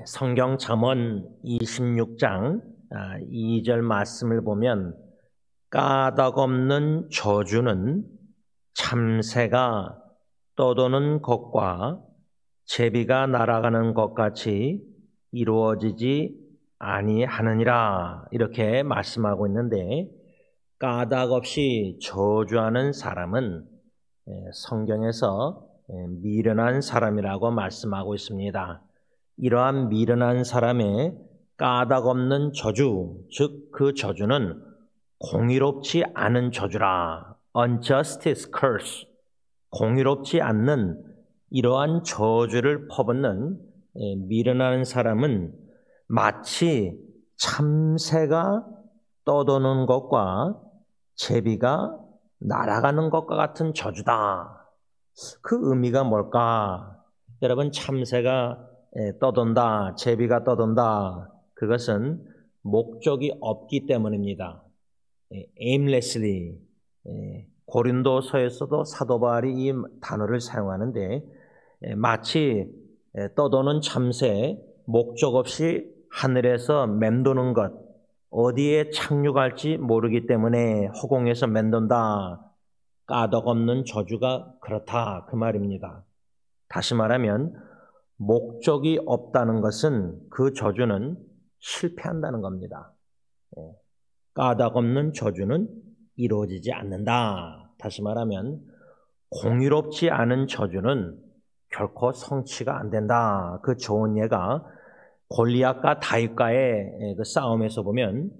성경 잠언 26장 2절 말씀을 보면 까닭없는 저주는 참새가 떠도는 것과 제비가 날아가는 것 같이 이루어지지 아니하느니라, 이렇게 말씀하고 있는데, 까닭 없이 저주하는 사람은 성경에서 미련한 사람이라고 말씀하고 있습니다. 이러한 미련한 사람의 까닭 없는 저주, 즉 그 저주는 공의롭지 않은 저주라. Unjustice curse. 공의롭지 않는 이러한 저주를 퍼붓는 미련한 사람은 마치 참새가 떠도는 것과 제비가 날아가는 것과 같은 저주다. 그 의미가 뭘까? 여러분, 참새가 떠돈다, 제비가 떠돈다, 그것은 목적이 없기 때문입니다. aimlessly. 고린도서에서도 사도 바울이 이 단어를 사용하는데, 마치 떠도는 참새, 목적 없이 하늘에서 맴도는 것, 어디에 착륙할지 모르기 때문에 허공에서 맴돈다, 까닭 없는 저주가 그렇다, 그 말입니다. 다시 말하면 목적이 없다는 것은 그 저주는 실패한다는 겁니다. 까닭 없는 저주는 이루어지지 않는다. 다시 말하면 공의롭지 않은 저주는 결코 성취가 안 된다. 그 좋은 예가 골리앗과 다윗과의 그 싸움에서 보면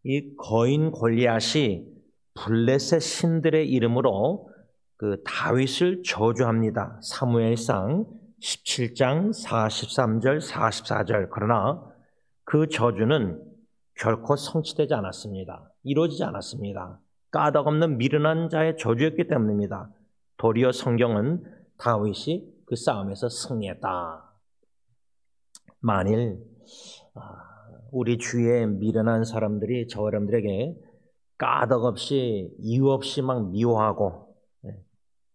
이 거인 골리앗이 블레셋 신들의 이름으로 그 다윗을 저주합니다. 사무엘상 17장 43절 44절. 그러나 그 저주는 결코 성취되지 않았습니다. 이루어지지 않았습니다. 까닭 없는 미련한 자의 저주였기 때문입니다. 도리어 성경은 다윗이 그 싸움에서 승리했다. 만일 우리 주위에 미련한 사람들이 저 여러분들에게 까닭 없이 이유 없이 막 미워하고,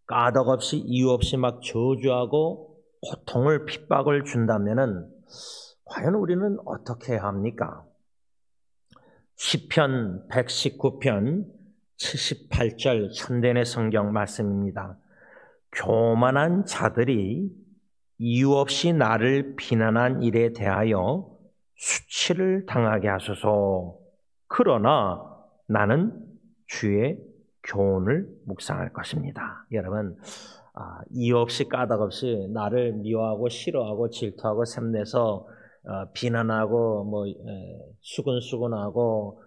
까닭 없이 이유 없이 막 저주하고 고통을 핍박을 준다면은 과연 우리는 어떻게 해야 합니까? 시편 119편 78절 현대인의 성경 말씀입니다. 교만한 자들이 이유 없이 나를 비난한 일에 대하여 수치를 당하게 하소서. 그러나 나는 주의 교훈을 묵상할 것입니다. 여러분, 이유 없이 까닭 없이 나를 미워하고 싫어하고 질투하고 샘내서 비난하고 수근수근하고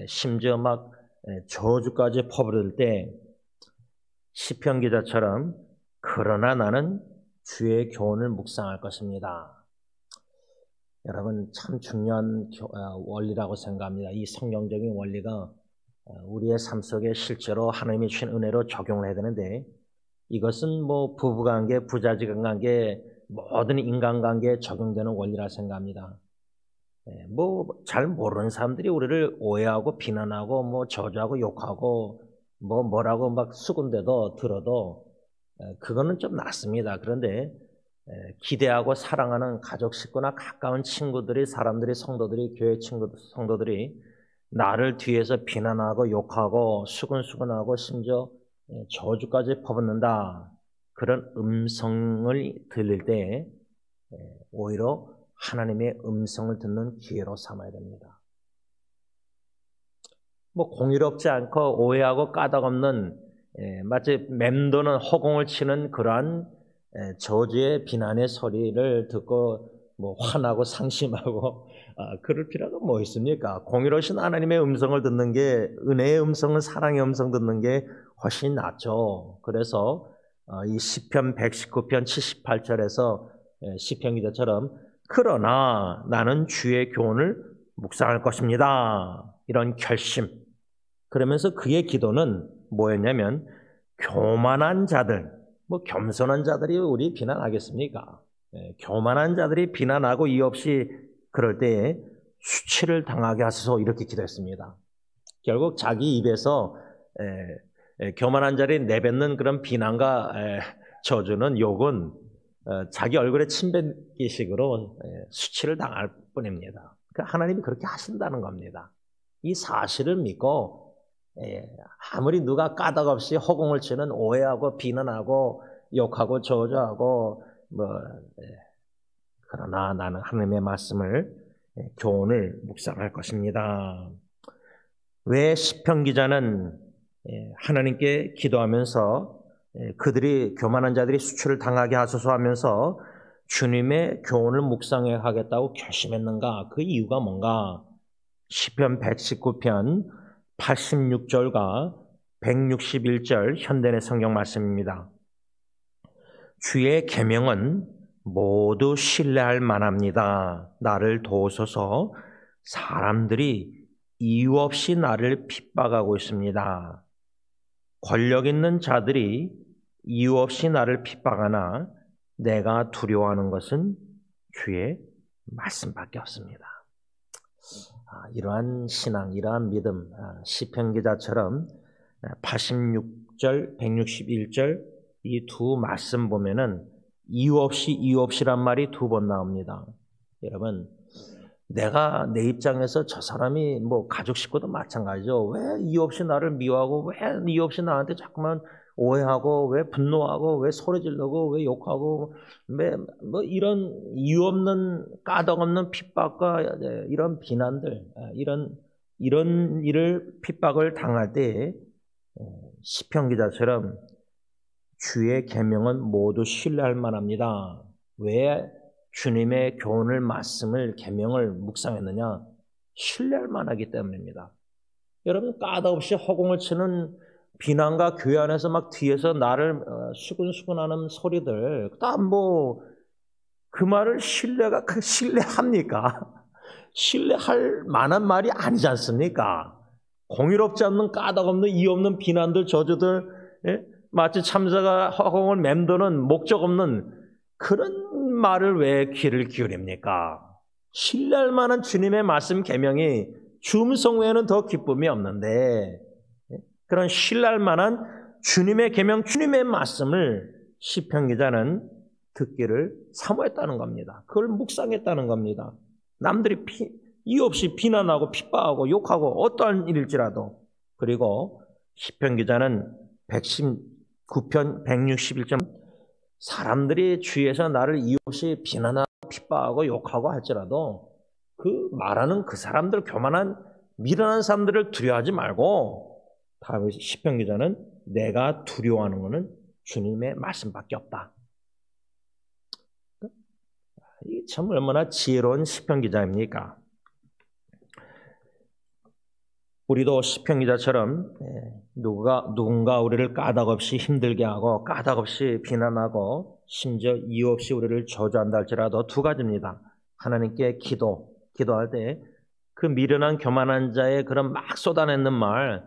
심지어 막 저주까지 퍼부을 때 시편 기자처럼 그러나 나는 주의 교훈을 묵상할 것입니다. 여러분, 참 중요한 원리라고 생각합니다. 이 성경적인 원리가 우리의 삶 속에 실제로 하나님이 주신 은혜로 적용을 해야 되는데, 이것은 부부관계, 부자지간 관계, 모든 인간관계에 적용되는 원리라 생각합니다. 잘 모르는 사람들이 우리를 오해하고 비난하고 저주하고 욕하고 뭐라고 막 수군대도 들어도 그거는 좀 낫습니다. 그런데 기대하고 사랑하는 가족 식구나 가까운 친구들이, 사람들이, 성도들이, 교회 성도들이 나를 뒤에서 비난하고 욕하고 수근수근하고 심지어 저주까지 퍼붓는다, 그런 음성을 들릴 때 오히려 하나님의 음성을 듣는 기회로 삼아야 됩니다. 공의롭지 않고 오해하고 까닭 없는 마치 맴도는 허공을 치는 그러한 저주의 비난의 소리를 듣고 화나고 상심하고 그럴 필요가 뭐 있습니까? 공의로우신 하나님의 음성을 듣는 게, 은혜의 음성은, 사랑의 음성 듣는 게 훨씬 낫죠. 그래서 이 시편 119편 78절에서 시편 기자처럼 그러나 나는 주의 교훈을 묵상할 것입니다, 이런 결심. 그러면서 그의 기도는 뭐였냐면, 교만한 자들, 겸손한 자들이 우리 비난하겠습니까? 교만한 자들이 비난하고 이유 없이 그럴 때에 수치를 당하게 하소서, 이렇게 기도했습니다. 결국 자기 입에서 교만한 자들이 내뱉는 그런 비난과 저주는, 욕은 자기 얼굴에 침 뱉기식으로 수치를 당할 뿐입니다. 그러니까 하나님이 그렇게 하신다는 겁니다. 이 사실을 믿고 아무리 누가 까닭없이 허공을 치는 오해하고 비난하고 욕하고 저주하고 그러나 나는 하나님의 말씀을 교훈을 묵상할 것입니다. 왜 시편 기자는 하나님께 기도하면서 그들이 교만한 자들이 수치를 당하게 하소서 하면서 주님의 교훈을 묵상해 하겠다고 결심했는가? 그 이유가 뭔가? 시편 119편 86절과 161절 현대의 성경 말씀입니다. 주의 계명은 모두 신뢰할 만합니다. 나를 도우소서. 사람들이 이유 없이 나를 핍박하고 있습니다. 권력 있는 자들이 이유 없이 나를 핍박하나 내가 두려워하는 것은 주의 말씀밖에 없습니다. 이러한 신앙, 이러한 믿음, 시편 기자처럼 86절, 161절 이 두 말씀 보면은 이유 없이란 말이 두 번 나옵니다. 여러분, 내가 내 입장에서 저 사람이 가족 식구도 마찬가지죠. 왜 이유 없이 나를 미워하고 왜 이유 없이 나한테 자꾸만 오해하고 왜 분노하고 왜 소리 지르고 왜 욕하고 왜 이런 이유 없는 까닭 없는 핍박과 이런 비난들 이런 일을 핍박을 당할 때 시편 기자처럼 주의 계명은 모두 신뢰할 만합니다. 왜 주님의 교훈을 말씀을 계명을 묵상했느냐? 신뢰할 만하기 때문입니다. 여러분 까닭없이 허공을 치는 비난과 교회 안에서 막 뒤에서 나를 수근수근하는 소리들 다 그 말을 신뢰합니까? 신뢰할 만한 말이 아니지 않습니까? 공의롭지 않는 까닭없는 이유 없는 비난들 저주들 마치 참새가 허공을 맴도는 목적 없는 그런 말을 왜 귀를 기울입니까? 신뢰할 만한 주님의 말씀 계명이 주음성 외에는 더 기쁨이 없는데 그런 신뢰할 만한 주님의 계명, 주님의 말씀을 시편 기자는 듣기를 사모했다는 겁니다. 그걸 묵상했다는 겁니다. 남들이 이유 없이 비난하고 핍박하고 욕하고 어떠한 일일지라도 그리고 시편 기자는 119편 161점 사람들이 주위에서 나를 이유 없이 비난하고 핍박하고 욕하고 할지라도 그 말하는 그 사람들 교만한 미련한 사람들을 두려워하지 말고 다윗 시편 기자는 내가 두려워하는 것은 주님의 말씀밖에 없다. 이게 참 얼마나 지혜로운 시편 기자입니까? 우리도 시편 기자처럼 누군가 우리를 까닭없이 힘들게 하고 까닭없이 비난하고 심지어 이유 없이 우리를 저주한다 할지라도 두 가지입니다. 하나님께 기도할 때 그 미련한 교만한 자의 그런 막 쏟아내는 말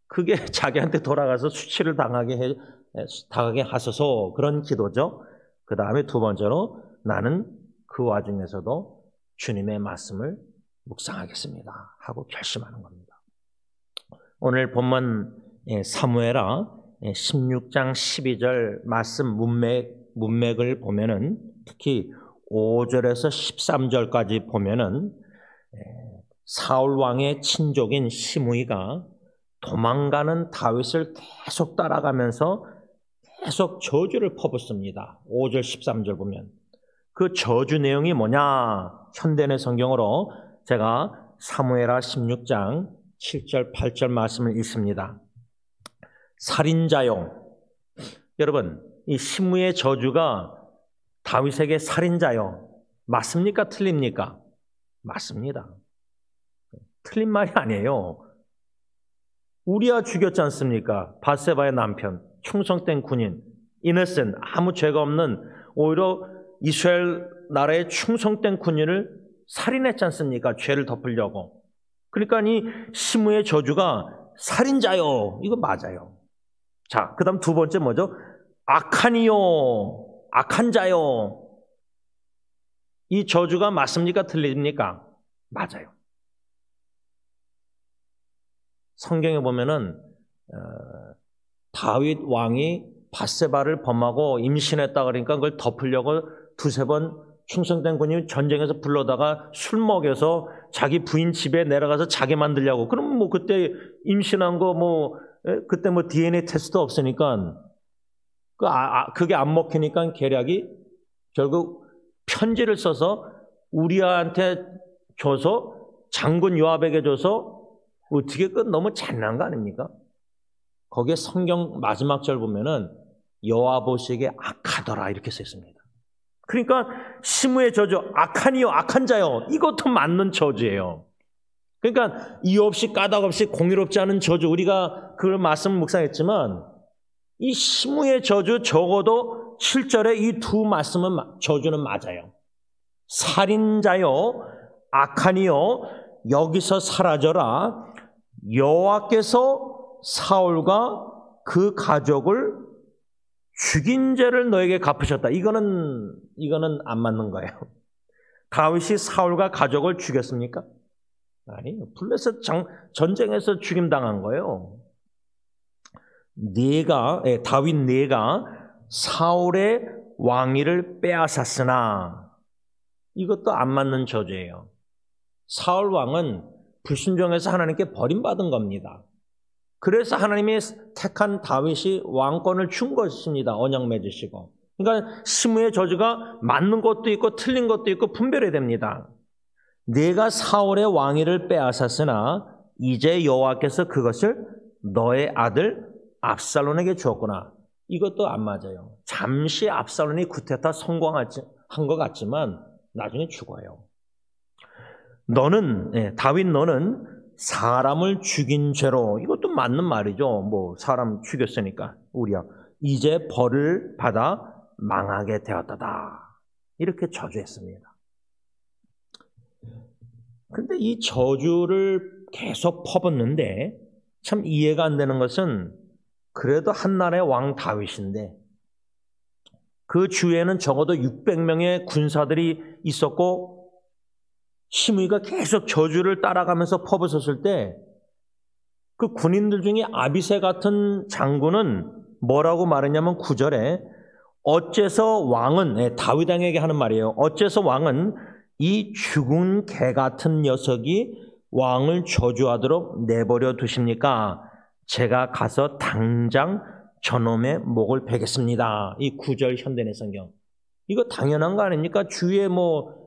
그게 자기한테 돌아가서 수치를 당하게 하소서 그런 기도죠. 그 다음에 두 번째로 나는 그 와중에서도 주님의 말씀을 묵상하겠습니다 하고 결심하는 겁니다. 오늘 본문 사무엘하 16장 12절 말씀 문맥을 보면은 특히 5절에서 13절까지 보면은 사울 왕의 친족인 시므이가 도망가는 다윗을 계속 따라가면서 계속 저주를 퍼붓습니다. 5절 13절 보면 그 저주 내용이 뭐냐? 현대의 성경으로 제가 사무엘하 16장 7절 8절 말씀을 읽습니다. 살인자요. 여러분 이 시므이의 저주가 다윗에게 살인자요. 맞습니까? 틀립니까? 맞습니다. 틀린 말이 아니에요. 우리아 죽였지 않습니까? 밧세바의 남편, 충성된 군인, 이너센, 아무 죄가 없는 오히려 이스라엘 나라의 충성된 군인을 살인했지 않습니까? 죄를 덮으려고. 그러니까 이 시므의 저주가 살인자요. 이거 맞아요. 자, 그 다음 두 번째 뭐죠? 악한이요. 악한 자요. 이 저주가 맞습니까? 틀립니까? 맞아요. 성경에 보면은 다윗 왕이 밧세바를 범하고 임신했다 그러니까 그걸 덮으려고 두세 번 충성된 군인이 전쟁에서 불러다가 술 먹여서 자기 부인 집에 내려가서 자게 만들려고. 그럼 뭐 그때 임신한 거 그때 DNA 테스트 없으니까 그게 안 먹히니까 계략이 결국 편지를 써서 우리아한테 줘서 장군 요압에게 줘서 어떻게 너무 잔인한 거 아닙니까? 거기에 성경 마지막 절 보면은 여호와보시기에 악하더라 이렇게 써 있습니다. 그러니까 시므의 저주, 악하니요 악한 자요, 이것도 맞는 저주예요. 그러니까 이유 없이 까닭 없이 공의롭지 않은 저주, 우리가 그 말씀을 묵상했지만 이 시므의 저주 적어도 7절에 이 두 말씀은 저주는 맞아요. 살인자요 악하니요 여기서 사라져라. 여호와께서 사울과 그 가족을 죽인 죄를 너에게 갚으셨다. 이거는 안 맞는 거예요. 다윗이 사울과 가족을 죽였습니까? 아니요. 블레셋 전쟁에서 죽임당한 거예요. 다윗 네가 사울의 왕위를 빼앗았으나 이것도 안 맞는 저주예요. 사울 왕은 불순종해서 하나님께 버림받은 겁니다. 그래서 하나님이 택한 다윗이 왕권을 준 것입니다. 언약 맺으시고. 그러니까 시므의 저주가 맞는 것도 있고 틀린 것도 있고 분별해야 됩니다. 내가 사울의 왕위를 빼앗았으나 이제 여호와께서 그것을 너의 아들 압살론에게 주었구나. 이것도 안 맞아요. 잠시 압살론이 쿠데타 성공한 것 같지만 나중에 죽어요. 다윗 너는 사람을 죽인 죄로, 이것도 맞는 말이죠. 사람 죽였으니까 우리야 이제 벌을 받아 망하게 되었다. 이렇게 저주했습니다. 그런데 이 저주를 계속 퍼붓는데 참 이해가 안 되는 것은 그래도 한나라의 왕 다윗인데 그 주위에는 적어도 600명의 군사들이 있었고 시므이가 계속 저주를 따라가면서 퍼붓었을 때 그 군인들 중에 아비새 같은 장군은 뭐라고 말했냐면 9절에 어째서 왕은, 다윗 왕에게 하는 말이에요. 어째서 왕은 이 죽은 개 같은 녀석이 왕을 저주하도록 내버려 두십니까? 제가 가서 당장 저놈의 목을 베겠습니다. 이 9절 현대내 성경. 이거 당연한 거 아닙니까? 주위에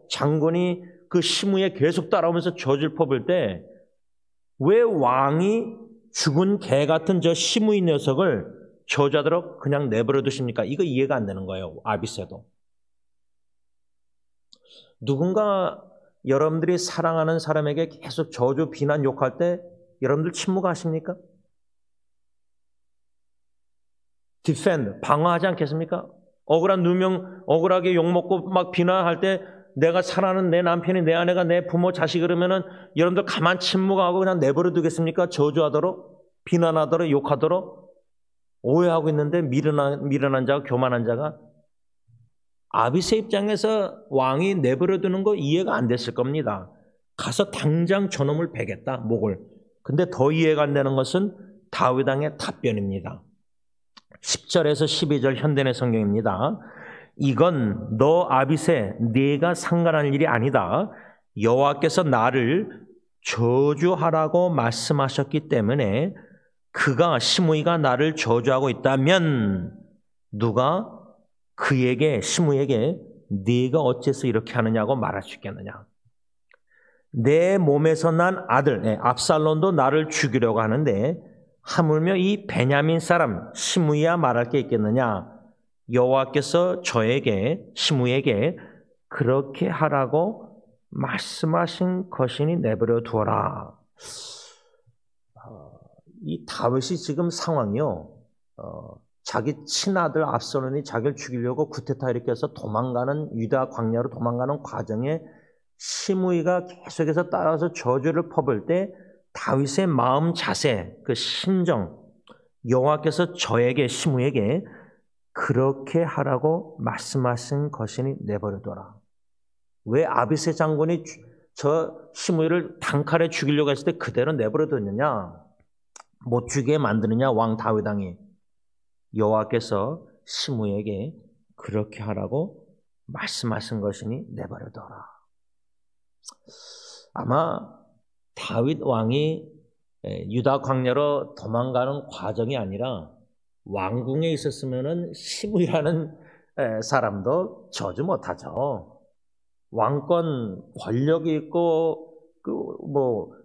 장군이 그 시므에 계속 따라오면서 저주를 퍼볼 때 왜 왕이 죽은 개 같은 저 시므이 녀석을 저주하도록 그냥 내버려 두십니까? 이거 이해가 안 되는 거예요. 아비새도. 누군가 여러분들이 사랑하는 사람에게 계속 저주, 비난, 욕할 때 여러분들 침묵하십니까? 디펜드, 방어하지 않겠습니까? 억울한 누명, 억울하게 욕먹고 막 비난할 때 내가 사랑하는 내 남편이, 내 아내가, 내 부모, 자식 그러면은 여러분들 가만 침묵하고 그냥 내버려 두겠습니까? 저주하도록, 비난하도록, 욕하도록? 오해하고 있는데 미련한 자가, 교만한 자가 아비새 입장에서 왕이 내버려 두는 거 이해가 안 됐을 겁니다. 가서 당장 저놈을 베겠다, 목을. 근데 더 이해가 안 되는 것은 다윗 왕의 답변입니다. 10절에서 12절 현대내 성경입니다. 이건 너 아비새 네가 상관할 일이 아니다. 여호와께서 나를 저주하라고 말씀하셨기 때문에 그가 시므이가 나를 저주하고 있다면 누가 그에게 시므이에게 네가 어째서 이렇게 하느냐고 말할 수 있겠느냐. 내 몸에서 난 아들 압살론도 나를 죽이려고 하는데 하물며 이 베냐민 사람 시므이야 말할 게 있겠느냐. 여호와께서 저에게 시므이에게 그렇게 하라고 말씀하신 것이니 내버려 두어라. 이 다윗이 지금 상황이요. 자기 친아들 압살론이 자기를 죽이려고 쿠데타 일으켜서 도망가는, 유다 광야로 도망가는 과정에 시므이가 계속해서 따라서 저주를 퍼볼 때 다윗의 마음 자세, 그 심정, 여호와께서 저에게 시므이에게 그렇게 하라고 말씀하신 것이니 내버려둬라. 왜 아비새 장군이 저 시므이를 단칼에 죽이려고 했을 때 그대로 내버려뒀느냐? 못 죽게 만드느냐? 왕 다윗 왕이. 여호와께서 시므에게 그렇게 하라고 말씀하신 것이니 내버려둬라. 아마 다윗 왕이 유다 광야로 도망가는 과정이 아니라 왕궁에 있었으면은 시므이라는 사람도 저주 못하죠. 왕권 권력이 있고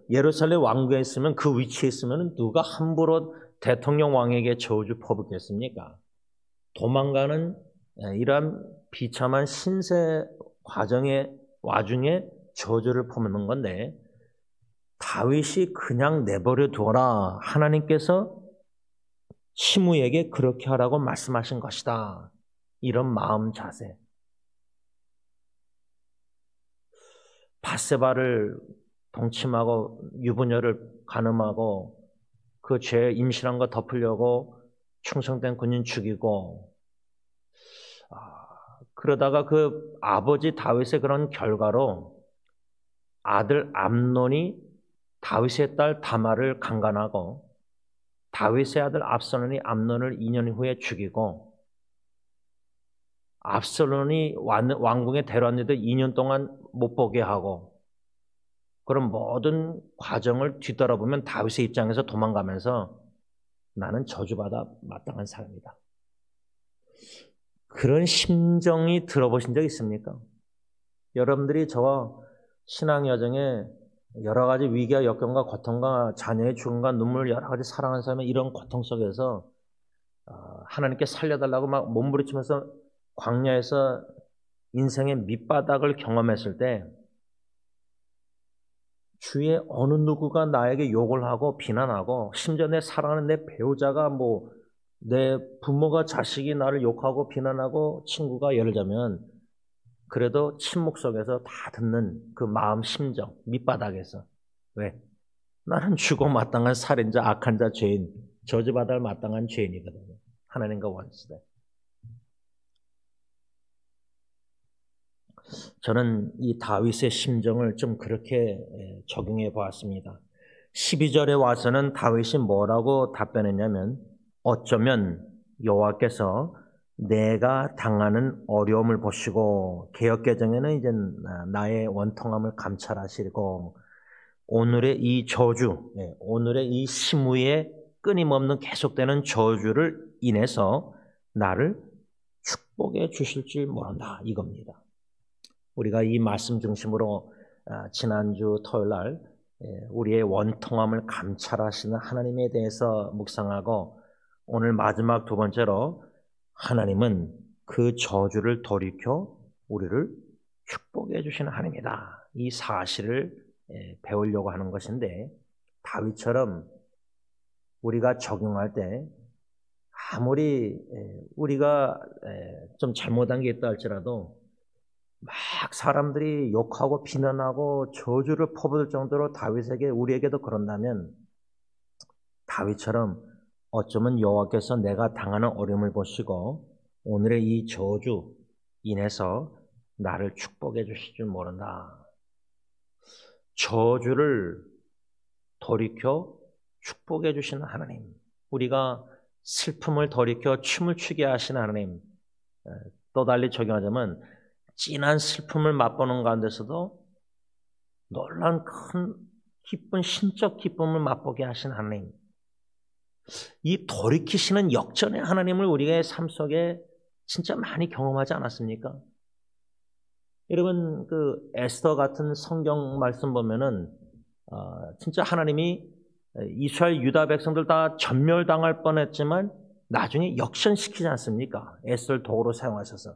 예루살렘 왕궁에 있으면 그 위치에 있으면 누가 함부로 대통령 왕에게 저주 퍼붓겠습니까? 도망가는 이러한 비참한 신세 와중에 저주를 퍼붓는 건데 다윗이 그냥 내버려 두어라. 하나님께서 시므에게 그렇게 하라고 말씀하신 것이다. 이런 마음 자세. 밧세바를 동침하고 유부녀를 간음하고 그 죄 임신한 거 덮으려고 충성된 군인 죽이고 그러다가 그 아버지 다윗의 그런 결과로 아들 암논이 다윗의 딸 다말을 강간하고 다윗의 아들 압살롬이 암논을 2년 후에 죽이고 압살롬이 왕궁에 데려왔는데 2년 동안 못 보게 하고 그런 모든 과정을 뒤돌아보면 다윗의 입장에서 도망가면서 나는 저주받아 마땅한 사람이다. 그런 심정이 들어보신 적 있습니까? 여러분들이 저와 신앙 여정에 여러 가지 위기와 역경과 고통과 자녀의 죽음과 눈물 여러 가지 사랑하는 사람의 이런 고통 속에서 하나님께 살려달라고 막 몸부림치면서 광야에서 인생의 밑바닥을 경험했을 때 주위에 어느 누구가 나에게 욕을 하고 비난하고 심지어 내 사랑하는 내 배우자가 내 부모가 자식이 나를 욕하고 비난하고 친구가 예를 들자면 그래도 침묵 속에서 다 듣는 그 마음 심정 밑바닥에서 왜? 나는 죽어 마땅한 살인자 악한 자 죄인 저주받을 마땅한 죄인이거든요. 하나님과 원수돼. 저는 이 다윗의 심정을 좀 그렇게 적용해 보았습니다. 12절에 와서는 다윗이 뭐라고 답변했냐면 어쩌면 여호와께서 내가 당하는 어려움을 보시고 개역개정에는 이제 나의 원통함을 감찰하시고 오늘의 이 저주, 오늘의 이 시므의 끊임없는 계속되는 저주를 인해서 나를 축복해 주실 줄 모른다 이겁니다. 우리가 이 말씀 중심으로 지난주 토요일 날 우리의 원통함을 감찰하시는 하나님에 대해서 묵상하고 오늘 마지막 두 번째로 하나님은 그 저주를 돌이켜 우리를 축복해 주시는 하나님이다. 이 사실을 배우려고 하는 것인데 다윗처럼 우리가 적용할 때 아무리 우리가 좀 잘못한 게 있다 할지라도 막 사람들이 욕하고 비난하고 저주를 퍼붓을 정도로 다윗에게 우리에게도 그런다면 다윗처럼 어쩌면 여호와께서 내가 당하는 어려움을 보시고 오늘의 이 저주 인해서 나를 축복해 주실 줄 모른다. 저주를 돌이켜 축복해 주시는 하나님, 우리가 슬픔을 돌이켜 춤을 추게 하시는 하나님, 또 달리 적용하자면 진한 슬픔을 맛보는 가운데서도 놀라운 큰 기쁜 신적 기쁨을 맛보게 하신 하나님, 이 돌이키시는 역전의 하나님을 우리의 삶 속에 진짜 많이 경험하지 않았습니까? 여러분 그 에스더 같은 성경 말씀 보면은 진짜 하나님이 이스라엘 유다 백성들 다 전멸당할 뻔했지만 나중에 역전시키지 않습니까? 에스더를 도구로 사용하셔서.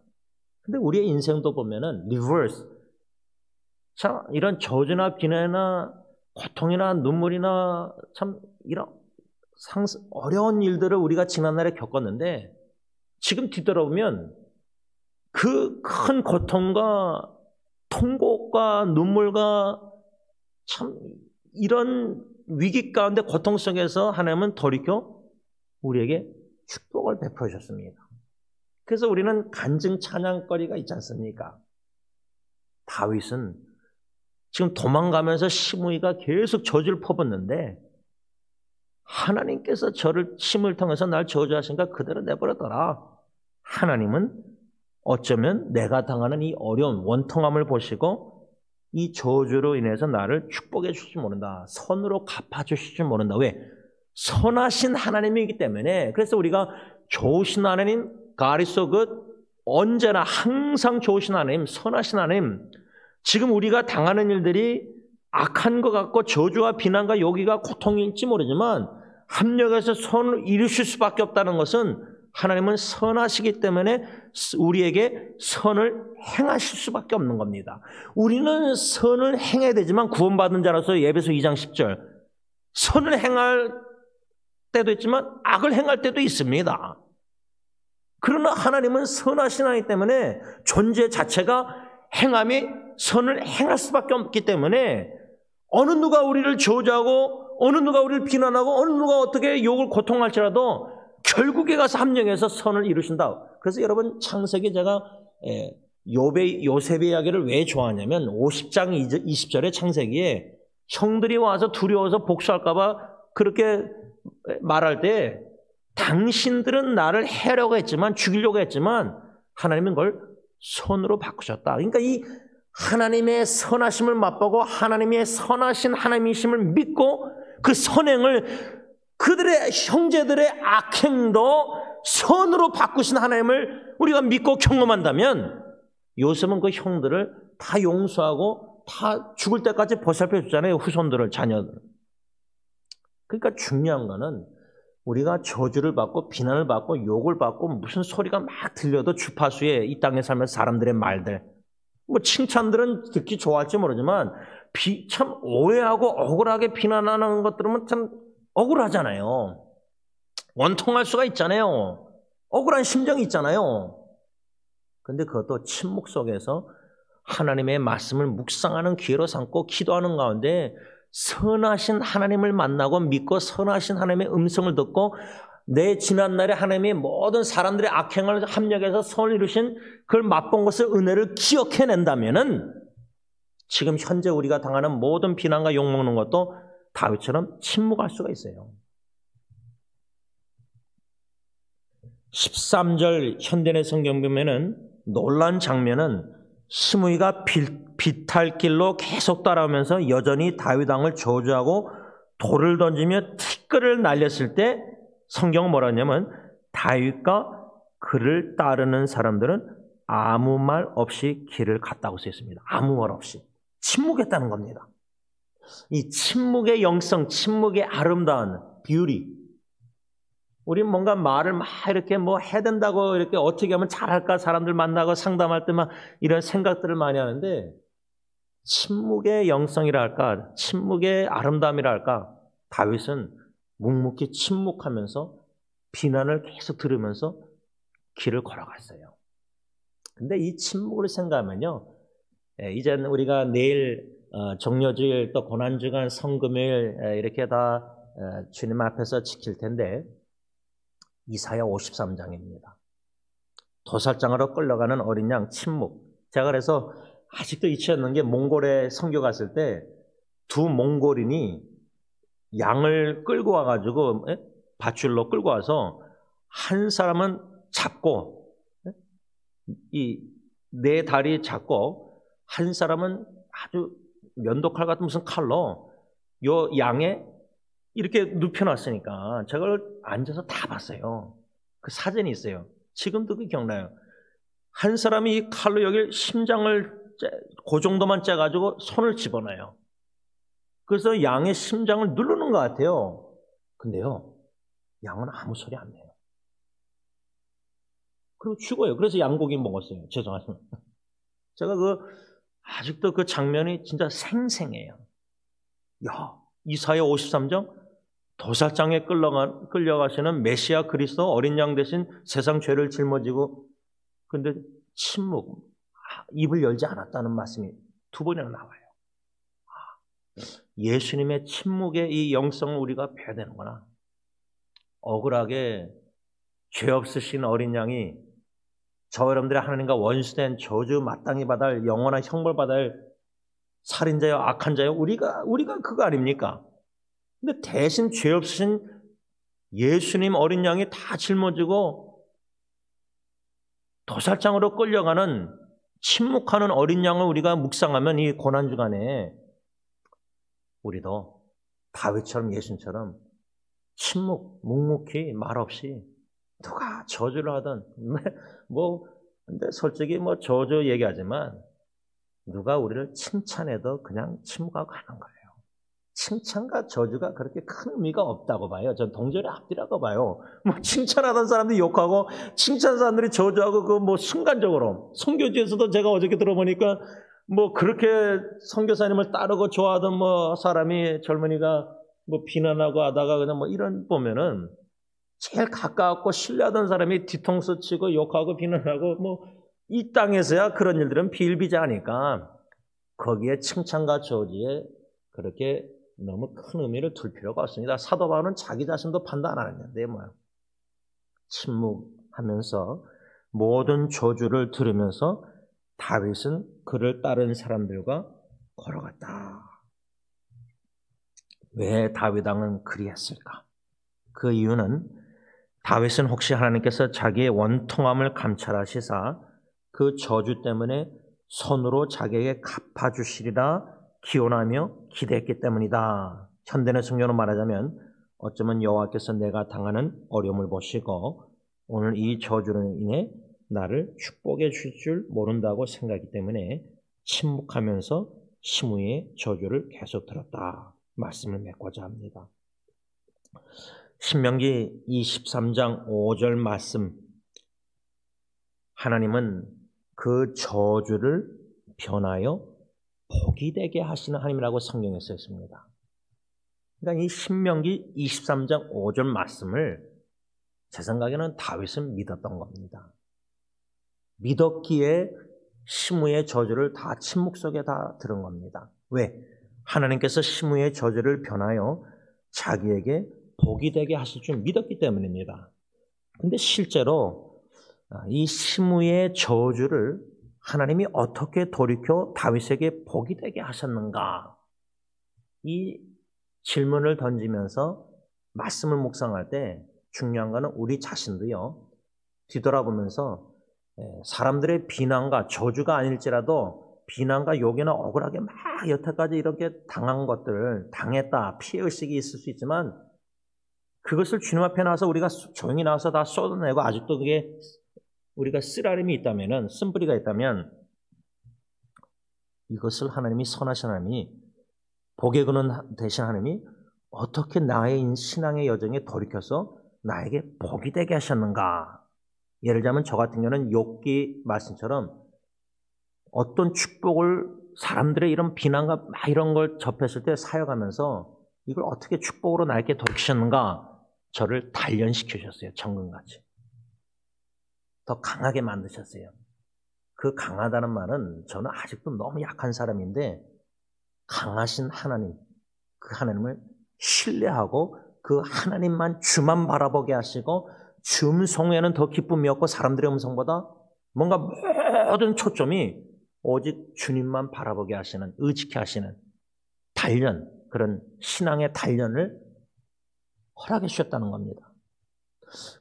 근데 우리의 인생도 보면은 리버스. 참 이런 저주나 비난이나 고통이나 눈물이나 참 이런 어려운 일들을 우리가 지난날에 겪었는데 지금 뒤돌아보면 그 큰 고통과 통곡과 눈물과 참 이런 위기 가운데 고통 속에서 하나님은 돌이켜 우리에게 축복을 베풀어 주셨습니다. 그래서 우리는 간증 찬양거리가 있지 않습니까? 다윗은 지금 도망가면서 시므이가 계속 저주를 퍼붓는데 하나님께서 저를 침을 통해서 날 저주하시니까 그대로 내버려둬라. 하나님은 어쩌면 내가 당하는 이 어려운 원통함을 보시고 이 저주로 인해서 나를 축복해 주실지 모른다. 선으로 갚아주실지 모른다. 왜? 선하신 하나님이기 때문에. 그래서 우리가 좋으신 하나님, God is so good, 언제나 항상 좋으신 하나님, 선하신 하나님. 지금 우리가 당하는 일들이 악한 것 같고 저주와 비난과 욕이가 고통일지 모르지만 합력해서 선을 이루실 수밖에 없다는 것은 하나님은 선하시기 때문에 우리에게 선을 행하실 수밖에 없는 겁니다. 우리는 선을 행해야 되지만 구원받은 자라서 에베소 2장 10절 선을 행할 때도 있지만 악을 행할 때도 있습니다. 그러나 하나님은 선하신 하나님 때문에 존재 자체가 행함이 선을 행할 수밖에 없기 때문에 어느 누가 우리를 저주하고 어느 누가 우리를 비난하고 어느 누가 어떻게 욕을 고통할지라도 결국에 가서 함령해서 선을 이루신다. 그래서 여러분 창세기 제가 요셉의 이야기를 왜 좋아하냐면 50장 20절의 창세기에 형들이 와서 두려워서 복수할까 봐 그렇게 말할 때 당신들은 나를 해려고 했지만 죽이려고 했지만 하나님은 그걸 선으로 바꾸셨다. 그러니까 이 하나님의 선하심을 맛보고 하나님의 선하신 하나님이심을 믿고 그 선행을 그들의 형제들의 악행도 선으로 바꾸신 하나님을 우리가 믿고 경험한다면 요셉은 그 형들을 다 용서하고 다 죽을 때까지 보살펴 주잖아요. 후손들을, 자녀들. 그러니까 중요한 거는 우리가 저주를 받고 비난을 받고 욕을 받고 무슨 소리가 막 들려도 주파수에 이 땅에 살면서 사람들의 말들 뭐 칭찬들은 듣기 좋아할지 모르지만 참 오해하고 억울하게 비난하는 것들은 참 억울하잖아요. 원통할 수가 있잖아요. 억울한 심정이 있잖아요. 그런데 그것도 침묵 속에서 하나님의 말씀을 묵상하는 기회로 삼고 기도하는 가운데 선하신 하나님을 만나고 믿고 선하신 하나님의 음성을 듣고 내 지난날에 하나님이 모든 사람들의 악행을 합력해서 선을 이루신 그걸 맛본 것을 은혜를 기억해낸다면은 지금 현재 우리가 당하는 모든 비난과 욕먹는 것도 다윗처럼 침묵할 수가 있어요. 13절 현대의 성경 보면은 놀란 장면은 시므이가 비탈길로 계속 따라오면서 여전히 다윗 왕을 저주하고 돌을 던지며 티끌을 날렸을 때 성경은 뭐라 하냐면 다윗과 그를 따르는 사람들은 아무 말 없이 길을 갔다고 써 있습니다. 아무 말 없이 침묵했다는 겁니다. 이 침묵의 영성, 침묵의 아름다운 뷰티. 우리는 뭔가 말을 막 이렇게 뭐 해야 된다고 이렇게 어떻게 하면 잘할까 사람들 만나고 상담할 때 막 이런 생각들을 많이 하는데 침묵의 영성이라 할까, 침묵의 아름다움이라 할까, 다윗은 묵묵히 침묵하면서 비난을 계속 들으면서 길을 걸어갔어요. 근데 이 침묵을 생각하면요, 이제는 우리가 내일 종려주일 또 고난주간 성금일 이렇게 다 주님 앞에서 지킬 텐데 이사야 53장입니다. 도살장으로 끌려가는 어린 양 침묵. 제가 그래서 아직도 잊지 않는 게 몽골에 선교 갔을 때 두 몽골인이 양을 끌고 와가지고 밧줄로 끌고 와서 한 사람은 잡고 이 네 다리 잡고 한 사람은 아주 면도칼 같은 무슨 칼로 요 양에 이렇게 눕혀놨으니까 제가 앉아서 다 봤어요. 그 사진이 있어요. 지금도 그 기억나요. 한 사람이 이 칼로 여기 심장을 그 정도만 째가지고 손을 집어넣어요. 그래서 양의 심장을 누르는 것 같아요. 근데요, 양은 아무 소리 안 내요. 그리고 죽어요. 그래서 양고기 먹었어요. 죄송하지만. 제가 아직도 그 장면이 진짜 생생해요. 야, 이사야 53장? 도살장에 끌려가시는 메시아 그리스도 어린 양 대신 세상 죄를 짊어지고, 근데 침묵, 입을 열지 않았다는 말씀이 두 번이나 나와요. 예수님의 침묵의 이 영성을 우리가 배워야 되는구나. 억울하게 죄 없으신 어린 양이 저 여러분들의 하나님과 원수된 저주 마땅히 받을 영원한 형벌 받을 살인자요 악한 자요 우리가 그거 아닙니까? 근데 대신 죄 없으신 예수님 어린 양이 다 짊어지고 도살장으로 끌려가는 침묵하는 어린 양을 우리가 묵상하면 이 고난주간에 우리도 다윗처럼 예수님처럼 침묵, 묵묵히 말없이 누가 저주를 하든 근데 솔직히 저주 얘기하지만 누가 우리를 칭찬해도 그냥 침묵하고 가는 거예요. 칭찬과 저주가 그렇게 큰 의미가 없다고 봐요. 전 동절의 앞뒤라고 봐요. 칭찬하던 사람들이 욕하고 칭찬 사람들이 저주하고 순간적으로 선교지에서도 제가 어저께 들어보니까 그렇게 선교사님을 따르고 좋아하던 사람이 젊은이가 비난하고 하다가 그냥 이런 보면은 제일 가까웠고 신뢰하던 사람이 뒤통수 치고 욕하고 비난하고 이 땅에서야 그런 일들은 비일비재하니까 거기에 칭찬과 저주에 그렇게 너무 큰 의미를 둘 필요가 없습니다. 사도 바울은 자기 자신도 판단 안 했는데 침묵하면서 모든 저주를 들으면서 다윗은 그를 따른 사람들과 걸어갔다. 왜 다윗 왕은 그리했을까? 그 이유는 다윗은 혹시 하나님께서 자기의 원통함을 감찰하시사 그 저주 때문에 손으로 자기에게 갚아주시리라 기원하며 기대했기 때문이다. 현대의 성경으로 말하자면 어쩌면 여호와께서 내가 당하는 어려움을 보시고 오늘 이 저주로 인해 나를 축복해 주실 줄 모른다고 생각하기 때문에 침묵하면서 시므이의 저주를 계속 들었다. 말씀을 맺고자 합니다. 신명기 23장 5절 말씀, 하나님은 그 저주를 변하여 복이 되게 하시는 하나님이라고 성경에 써 있습니다. 그러니까 이 신명기 23장 5절 말씀을 제 생각에는 다윗은 믿었던 겁니다. 믿었기에 시므이의 저주를 다 침묵 속에 다 들은 겁니다. 왜? 하나님께서 시므이의 저주를 변하여 자기에게 복이 되게 하실 줄 믿었기 때문입니다. 근데 실제로 이 시므이의 저주를 하나님이 어떻게 돌이켜 다윗에게 복이 되게 하셨는가? 이 질문을 던지면서 말씀을 묵상할 때 중요한 것은 우리 자신도요, 뒤돌아보면서 사람들의 비난과 저주가 아닐지라도 비난과 욕이나 억울하게 막 여태까지 이렇게 당한 것들, 당했다, 피해의식이 있을 수 있지만 그것을 주님 앞에 나와서 우리가 조용히 나와서 다 쏟아내고 아직도 그게 우리가 쓰라림이 있다면은, 쓴뿌리가 있다면 이것을 하나님이 선하신 하나님이 복의 근원 되신 하나님이 어떻게 나의 신앙의 여정에 돌이켜서 나에게 복이 되게 하셨는가? 예를 들자면 저 같은 경우는 욥기 말씀처럼 어떤 축복을 사람들의 이런 비난과 막 이런 걸 접했을 때 사역하면서 이걸 어떻게 축복으로 나에게 돌이키셨는가? 저를 단련시키셨어요. 정금같이. 더 강하게 만드셨어요. 그 강하다는 말은 저는 아직도 너무 약한 사람인데 강하신 하나님, 그 하나님을 신뢰하고 그 하나님만 주만 바라보게 하시고 주 음성에는 더 기쁨이 없고 사람들의 음성보다 뭔가 모든 초점이 오직 주님만 바라보게 하시는, 의지케 하시는 단련, 그런 신앙의 단련을 허락해 주셨다는 겁니다.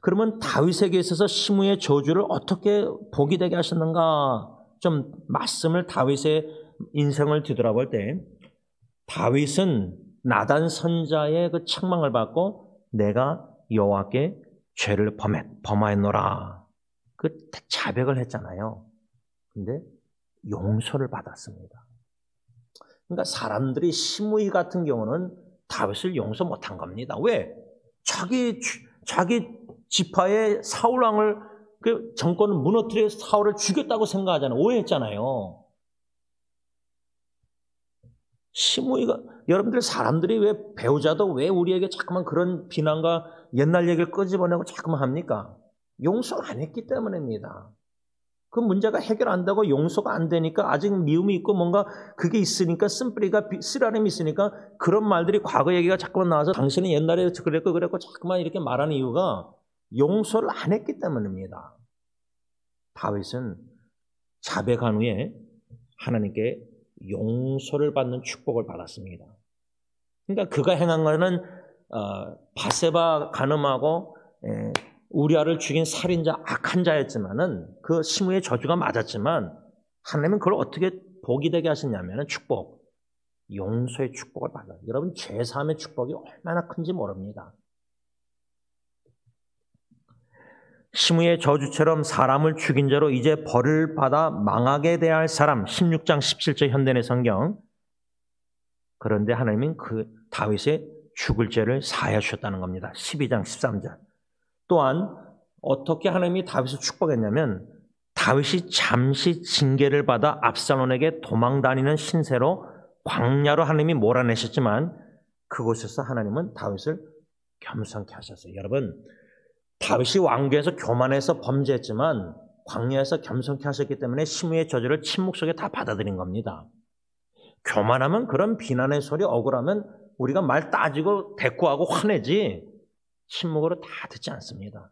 그러면 다윗에게 있어서 시므이의 저주를 어떻게 복이 되게 하셨는가? 좀 말씀을 다윗의 인생을 뒤돌아볼 때 다윗은 나단 선자의 그 책망을 받고 내가 여호와께 죄를 범하였노라. 그 자백을 했잖아요. 근데 용서를 받았습니다. 그러니까 사람들이 시므이 같은 경우는 다윗을 용서 못한 겁니다. 왜? 자기 지파의 사울 왕을 그 정권을 무너뜨려 사울을 죽였다고 생각하잖아요. 오해했잖아요. 시므이가 여러분들 사람들이 왜 배우자도 왜 우리에게 자꾸만 그런 비난과 옛날 얘기를 끄집어내고 자꾸만 합니까? 용서를 안 했기 때문입니다. 그 문제가 해결 안 되고 용서가 안 되니까 아직 미움이 있고 뭔가 그게 있으니까 쓴뿌리가 쓰라림이 있으니까 그런 말들이 과거 얘기가 자꾸만 나와서 당신은 옛날에 그랬고 자꾸만 이렇게 말하는 이유가 용서를 안 했기 때문입니다. 다윗은 자백한 후에 하나님께 용서를 받는 축복을 받았습니다. 그러니까 그가 행한 것은 바세바 간음하고 우리아를 죽인 살인자 악한 자였지만은 그 시므의 저주가 맞았지만 하나님은 그걸 어떻게 복이 되게 하셨냐면은 축복, 용서의 축복을 받아요. 여러분 죄사함의 축복이 얼마나 큰지 모릅니다. 시므의 저주처럼 사람을 죽인 죄로 이제 벌을 받아 망하게 돼야 할 사람 16장 17절 현대의 성경. 그런데 하나님은 그 다윗의 죽을 죄를 사하여 주셨다는 겁니다. 12장 13절. 또한 어떻게 하나님이 다윗을 축복했냐면 다윗이 잠시 징계를 받아 압살롬에게 도망다니는 신세로 광야로 하나님이 몰아내셨지만 그곳에서 하나님은 다윗을 겸손케 하셨어요. 여러분 다윗이 왕궁에서 교만해서 범죄했지만 광야에서 겸손케 하셨기 때문에 시므의 저주를 침묵 속에 다 받아들인 겁니다. 교만하면 그런 비난의 소리 억울하면 우리가 말 따지고 대꾸하고 화내지 침묵으로 다 듣지 않습니다.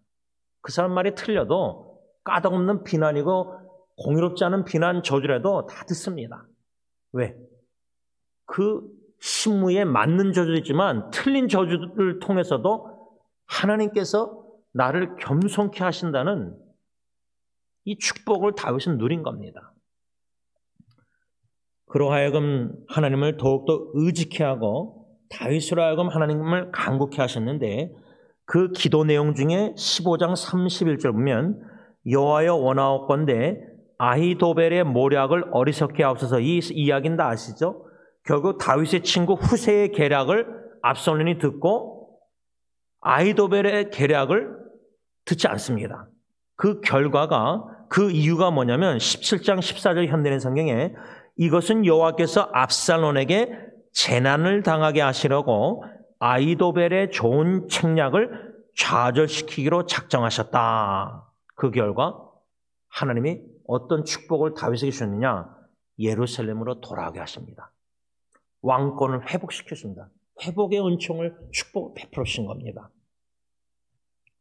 그 사람 말이 틀려도 까닭없는 비난이고 공의롭지 않은 비난 저주라도 다 듣습니다. 왜? 그 시므에 맞는 저주도 있지만 틀린 저주를 통해서도 하나님께서 나를 겸손케 하신다는 이 축복을 다윗은 누린 겁니다. 그러하여금 하나님을 더욱더 의지케 하고 다윗으로 하여금 하나님을 간구케 하셨는데 그 기도 내용 중에 15장 31절 보면 여호와여 원하옵건대 아히도벨의 모략을 어리석게 하옵소서. 이 이야기는 다 아시죠? 결국 다윗의 친구 후세의 계략을 압살롬이 듣고 아히도벨의 계략을 듣지 않습니다. 그 결과가 그 이유가 뭐냐면 17장 14절 현대인 성경에 이것은 여호와께서 압살롬에게 재난을 당하게 하시려고 아히도벨의 좋은 책략을 좌절시키기로 작정하셨다. 그 결과 하나님이 어떤 축복을 다윗에게 주셨느냐? 예루살렘으로 돌아오게 하십니다. 왕권을 회복시켰습니다. 회복의 은총을 축복 베풀어 주신 겁니다.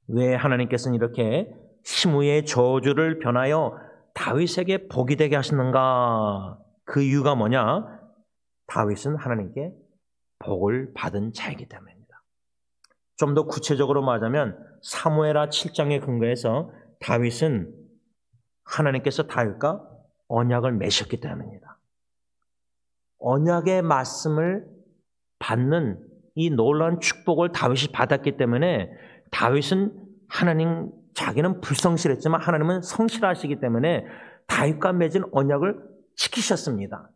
왜 하나님께서는 이렇게 시므의 저주를 변하여 다윗에게 복이 되게 하시는가? 그 이유가 뭐냐? 다윗은 하나님께 복을 받은 자이기 때문입니다. 좀 더 구체적으로 말하자면 사무엘하 7장에 근거해서 다윗은 하나님께서 다윗과 언약을 맺으셨기 때문입니다. 언약의 말씀을 받는 이 놀라운 축복을 다윗이 받았기 때문에 다윗은 하나님, 자기는 불성실했지만 하나님은 성실하시기 때문에 다윗과 맺은 언약을 지키셨습니다.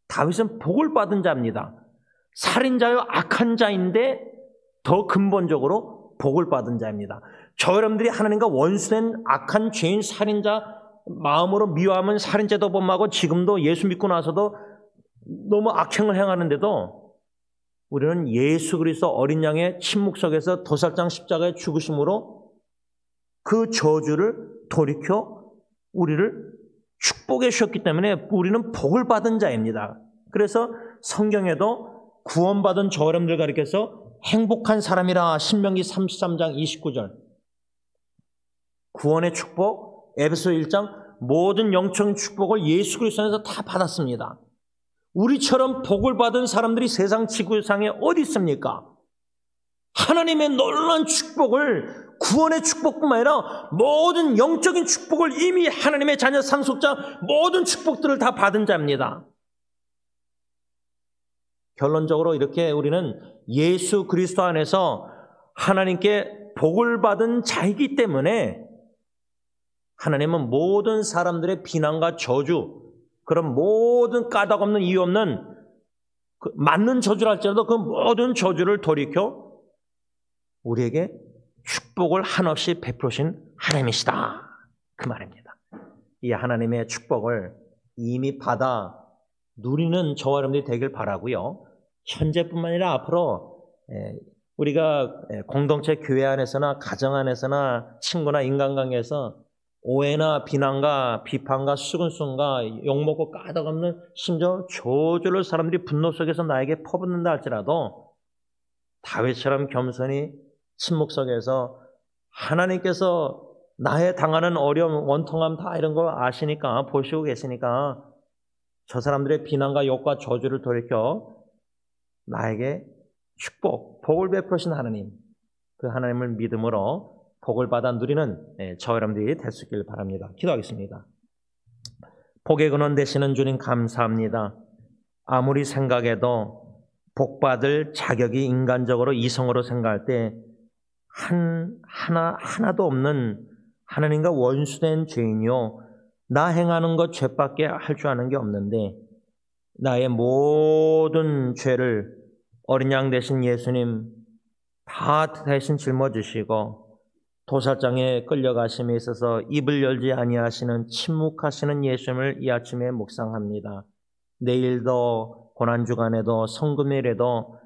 다윗은 복을 받은 자입니다. 살인자요 악한 자인데 더 근본적으로 복을 받은 자입니다. 저 여러분들이 하나님과 원수된 악한 죄인 살인자 마음으로 미워하면 살인죄도 범하고 지금도 예수 믿고 나서도 너무 악행을 행하는데도 우리는 예수 그리스도 어린 양의 침묵 속에서 도살장 십자가의 죽으심으로 그 저주를 돌이켜 우리를 축복해 주셨기 때문에 우리는 복을 받은 자입니다. 그래서 성경에도 구원받은 저 여러분들 가리켜서 행복한 사람이라 신명기 33장 29절 구원의 축복 에베소 1장 모든 영적인 축복을 예수 그리스도 안에서 다 받았습니다. 우리처럼 복을 받은 사람들이 세상 지구상에 어디 있습니까? 하나님의 놀라운 축복을 구원의 축복뿐만 아니라 모든 영적인 축복을 이미 하나님의 자녀 상속자 모든 축복들을 다 받은 자입니다. 결론적으로 이렇게 우리는 예수 그리스도 안에서 하나님께 복을 받은 자이기 때문에 하나님은 모든 사람들의 비난과 저주 그런 모든 까닭 없는 이유 없는 맞는 저주를 할지라도 그 모든 저주를 돌이켜 우리에게 축복을 한없이 베푸신 하나님이시다. 그 말입니다. 이 하나님의 축복을 이미 받아 누리는 저와 여러분들이 되길 바라고요. 현재뿐만 아니라 앞으로 우리가 공동체 교회 안에서나 가정 안에서나 친구나 인간관계에서 오해나 비난과 비판과 수근수근과 욕먹고 까닭없는 심지어 저주를 사람들이 분노 속에서 나에게 퍼붓는다 할지라도 다윗처럼 겸손히 침묵 속에서 하나님께서 나의 당하는 어려움, 원통함 다 이런 거 아시니까 보시고 계시니까 저 사람들의 비난과 욕과 저주를 돌이켜 나에게 축복, 복을 베푸신 하나님, 그 하나님을 믿음으로 복을 받아 누리는 저와 여러분들이 될 수 있길 바랍니다. 기도하겠습니다. 복의 근원 되시는 주님 감사합니다. 아무리 생각해도 복받을 자격이 인간적으로 이성으로 생각할 때 하나도 없는 하나님과 원수된 죄인이요, 나 행하는 것 죄밖에 할 줄 아는 게 없는데 나의 모든 죄를 어린 양 되신 예수님 다 대신 짊어지시고 도살장에 끌려가심에 있어서 입을 열지 아니하시는 침묵하시는 예수님을 이 아침에 묵상합니다. 내일도 고난주간에도 성금일에도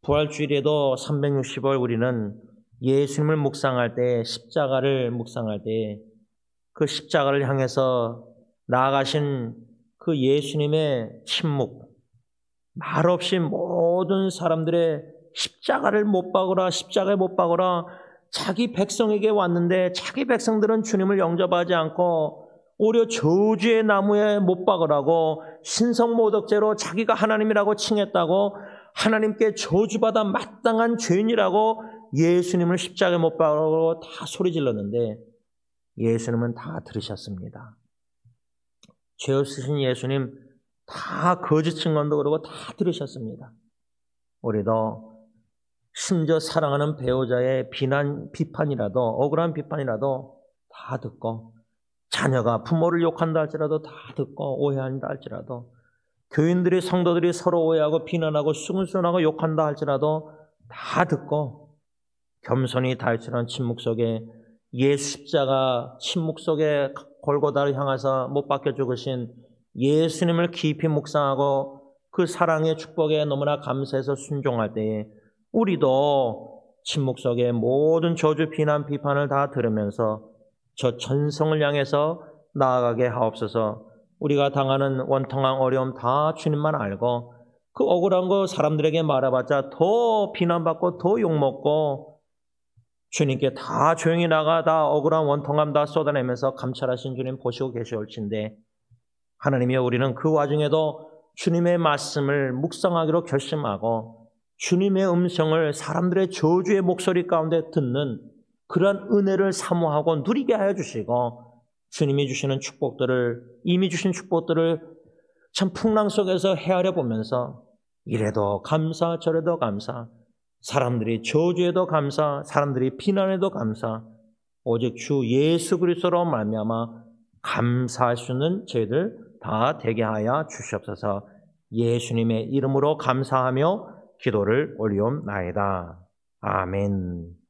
부활주일에도 360일 우리는 예수님을 묵상할 때, 십자가를 묵상할 때 그 십자가를 향해서 나아가신 그 예수님의 침묵, 말없이 모든 사람들의 십자가를 못 박으라, 십자가에 못 박으라, 자기 백성에게 왔는데 자기 백성들은 주님을 영접하지 않고 오히려 저주의 나무에 못 박으라고 신성모독죄로 자기가 하나님이라고 칭했다고 하나님께 저주받아 마땅한 죄인이라고 예수님을 십자가에 못 박으라고 다 소리 질렀는데 예수님은 다 들으셨습니다. 죄 없으신 예수님 다 거짓 증언도 그러고 다 들으셨습니다. 우리도 심지어 사랑하는 배우자의 비판이라도, 억울한 비판이라도 다 듣고, 자녀가 부모를 욕한다 할지라도 다 듣고, 오해한다 할지라도, 교인들이, 성도들이 서로 오해하고 비난하고 수근수근하고 욕한다 할지라도 다 듣고, 겸손히 다윗처럼 침묵 속에, 예수 십자가 침묵 속에 골고다를 향해서 못 박혀 죽으신 예수님을 깊이 묵상하고 그 사랑의 축복에 너무나 감사해서 순종할 때에 우리도 침묵 속에 모든 저주, 비난, 비판을 다 들으면서 저 전성을 향해서 나아가게 하옵소서. 우리가 당하는 원통한 어려움 다 주님만 알고 그 억울한 거 사람들에게 말해봤자 더 비난받고 더 욕먹고 주님께 다 조용히 나가 다 억울한 원통함 다 쏟아내면서 감찰하신 주님 보시고 계시올진데 하나님이여, 우리는 그 와중에도 주님의 말씀을 묵상하기로 결심하고 주님의 음성을 사람들의 저주의 목소리 가운데 듣는 그러한 은혜를 사모하고 누리게 하여 주시고 주님이 주시는 축복들을, 이미 주신 축복들을 참 풍랑 속에서 헤아려 보면서 이래도 감사 저래도 감사, 사람들이 저주에도 감사, 사람들이 비난에도 감사, 오직 주 예수 그리스도로 말미암아 감사할 수 있는 저희들 다 되게 하여 주시옵소서. 예수님의 이름으로 감사하며 기도를 올리옵나이다. 아멘.